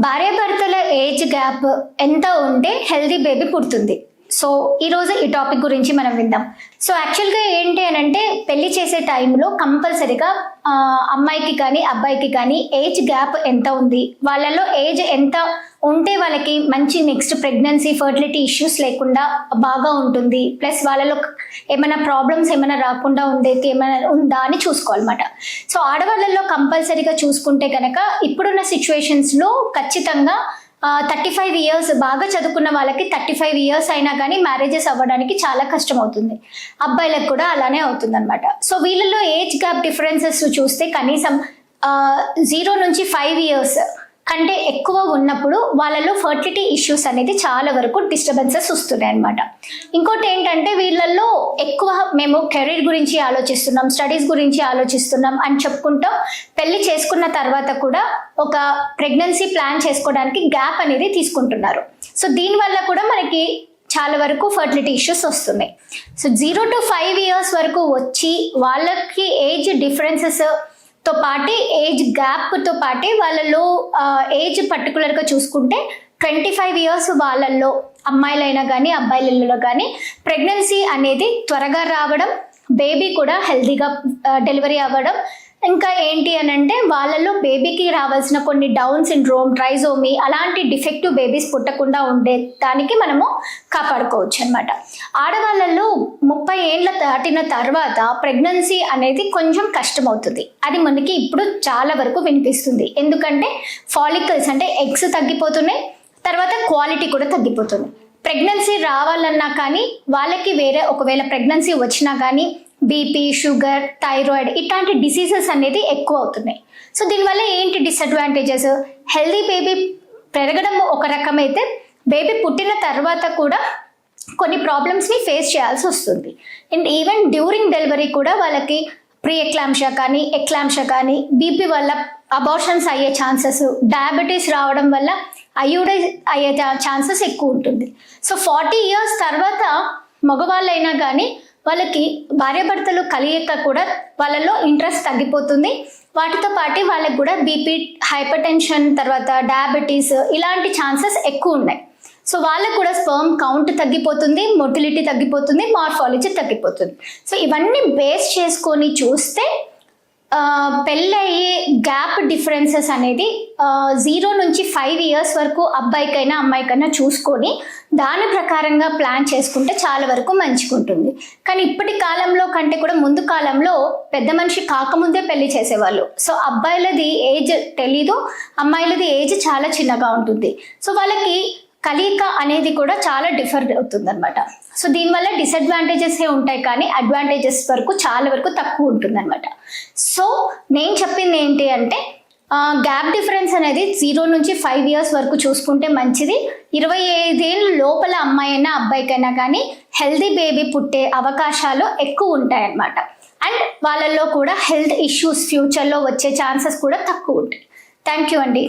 భార్యాభర్తల age gap ఎంత ఉంటే హెల్దీ బేబీ పుడుతుంది. సో ఈరోజు ఈ టాపిక్ గురించి మనం విందాం. సో యాక్చువల్గా ఏంటి అని అంటే పెళ్లి చేసే టైంలో కంపల్సరీగా అమ్మాయికి కానీ అబ్బాయికి కానీ ఏజ్ గ్యాప్ ఎంత ఉంది, వాళ్ళలో ఏజ్ ఎంత ఉంటే వాళ్ళకి మంచి నెక్స్ట్ ప్రెగ్నెన్సీ ఫర్టిలిటీ ఇష్యూస్ లేకుండా బాగా ఉంటుంది, ప్లస్ వాళ్ళలో ఏమైనా ప్రాబ్లమ్స్ ఏమైనా రాకుండా ఉండేది ఏమైనా ఉందా అని చూసుకోవాలన్నమాట. సో ఆడవాళ్ళల్లో కంపల్సరీగా చూసుకుంటే కనుక ఇప్పుడున్న సిచ్యువేషన్స్లో ఖచ్చితంగా 35 ఇయర్స్ బాగా చదువుకున్న వాళ్ళకి 35 ఇయర్స్ అయినా కానీ మ్యారేజెస్ అవ్వడానికి చాలా కష్టం అవుతుంది. అబ్బాయిలకు కూడా అలానే అవుతుంది అనమాట. సో వీళ్ళలో ఏజ్ గ్యాప్ డిఫరెన్సెస్ చూస్తే కనీసం 0 నుంచి 5 ఇయర్స్ కంటే ఎక్కువ ఉన్నప్పుడు వాళ్ళలో ఫర్టిలిటీ ఇష్యూస్ అనేది చాలా వరకు డిస్టర్బెన్సెస్ వస్తున్నాయి అనమాట. ఇంకోటి ఏంటంటే వీళ్ళల్లో ఎక్కువ మేము కెరీర్ గురించి ఆలోచిస్తున్నాం, స్టడీస్ గురించి ఆలోచిస్తున్నాం అని చెప్పుకుంటాం. పెళ్లి చేసుకున్న తర్వాత కూడా ఒక ప్రెగ్నెన్సీ ప్లాన్ చేసుకోవడానికి గ్యాప్ అనేది తీసుకుంటున్నారు. సో దీనివల్ల కూడా మనకి చాలా వరకు ఫర్టిలిటీ ఇష్యూస్ వస్తున్నాయి. సో 0 to 5 ఇయర్స్ వరకు వచ్చి వాళ్ళకి ఏజ్ డిఫరెన్సెస్ తో పాటు ఏజ్ గ్యాప్తో పాటు వాళ్ళలో ఏజ్ పర్టికులర్గా చూసుకుంటే 25 ఇయర్స్ వాళ్ళల్లో అమ్మాయిలైనా కానీ అబ్బాయిలలో కానీ ప్రెగ్నెన్సీ అనేది త్వరగా రావడం, బేబీ కూడా హెల్తీగా డెలివరీ అవ్వడం, ఇంకా ఏంటి అని అంటే వాళ్ళల్లో బేబీకి రావాల్సిన కొన్ని డౌన్ సిండ్రోమ్, ట్రైజోమీ అలాంటి డిఫెక్టివ్ బేబీస్ పుట్టకుండా ఉండే దానికి మనము కాపాడుకోవచ్చు అనమాట. ఆడవాళ్ళల్లో 30 ఏళ్ళ దాటిన తర్వాత ప్రెగ్నెన్సీ అనేది కొంచెం కష్టమవుతుంది. అది మనకి ఇప్పుడు చాలా వరకు వినిపిస్తుంది. ఎందుకంటే ఫాలికల్స్ అంటే ఎగ్స్ తగ్గిపోతున్నాయి, తర్వాత క్వాలిటీ కూడా తగ్గిపోతుంది. ప్రెగ్నెన్సీ రావాలన్నా కానీ వాళ్ళకి వేరే ఒకవేళ ప్రెగ్నెన్సీ వచ్చినా కానీ బీపీ, షుగర్, థైరాయిడ్ ఇట్లాంటి డిసీజెస్ అనేది ఎక్కువ అవుతున్నాయి. సో దీనివల్ల ఏంటి డిసడ్వాంటేజెస్? హెల్దీ బేబీ పెరగడం ఒక రకమైతే బేబీ పుట్టిన తర్వాత కూడా కొన్ని ప్రాబ్లమ్స్ని ఫేస్ చేయాల్సి వస్తుంది. అండ్ ఈవెన్ డ్యూరింగ్ డెలివరీ కూడా వాళ్ళకి ప్రీ ఎక్లాంషియా కానీ ఎక్లాంషియా కానీ, బీపీ వల్ల అబార్షన్స్ అయ్యే ఛాన్సెస్, డయాబెటీస్ రావడం వల్ల ఐయుడైజ్ అయ్యే ఛాన్సెస్ ఎక్కువ ఉంటుంది. సో 40 ఇయర్స్ తర్వాత మగవాళ్ళైనా కానీ వాళ్ళకి భార్యాభర్తలు కలియక కూడా వాళ్ళలో ఇంట్రెస్ట్ తగ్గిపోతుంది. వాటితో పాటు వాళ్ళకి కూడా బీపీ, హైపర్ టెన్షన్, తర్వాత డయాబెటీస్ ఇలాంటి ఛాన్సెస్ ఎక్కువ ఉన్నాయి. సో వాళ్ళకు కూడా స్పర్మ్ కౌంట్ తగ్గిపోతుంది, మొటిలిటీ తగ్గిపోతుంది, మార్ఫాలజీ తగ్గిపోతుంది. సో ఇవన్నీ బేస్ చేసుకొని చూస్తే పెళ్ళయ్యే గ్యాప్ డిఫరెన్సెస్ అనేది 0 నుంచి 5 ఇయర్స్ వరకు అబ్బాయికైనా అమ్మాయికైనా చూసుకొని దాని ప్రకారంగా ప్లాన్ చేసుకుంటే చాలా వరకు మంచిగా ఉంటుంది. కానీ ఇప్పటి కాలంలో కంటే కూడా ముందు కాలంలో పెద్ద మనిషి కాకముందే పెళ్లి చేసేవాళ్ళు. సో అబ్బాయిలది ఏజ్ తెలీదు, అమ్మాయిలది ఏజ్ చాలా చిన్నగా ఉంటుంది. సో వాళ్ళకి కలయిక అనేది కూడా చాలా డిఫర్ అవుతుంది అనమాట. సో దీనివల్ల డిసడ్వాంటేజెస్ ఉంటాయి కానీ అడ్వాంటేజెస్ వరకు చాలా వరకు తక్కువ ఉంటుంది అనమాట. సో నేను చెప్పింది ఏంటి అంటే గ్యాప్ డిఫరెన్స్ అనేది 0 నుంచి 5 ఇయర్స్ వరకు చూసుకుంటే మంచిది. 25 ఏళ్ళ లోపల అమ్మాయి అయినా అబ్బాయికైనా కానీ హెల్దీ బేబీ పుట్టే అవకాశాలు ఎక్కువ ఉంటాయి అన్నమాట. అండ్ వాళ్ళల్లో కూడా హెల్త్ ఇష్యూస్ ఫ్యూచర్లో వచ్చే ఛాన్సెస్ కూడా తక్కువ ఉంటాయి. థ్యాంక్ యూ అండి.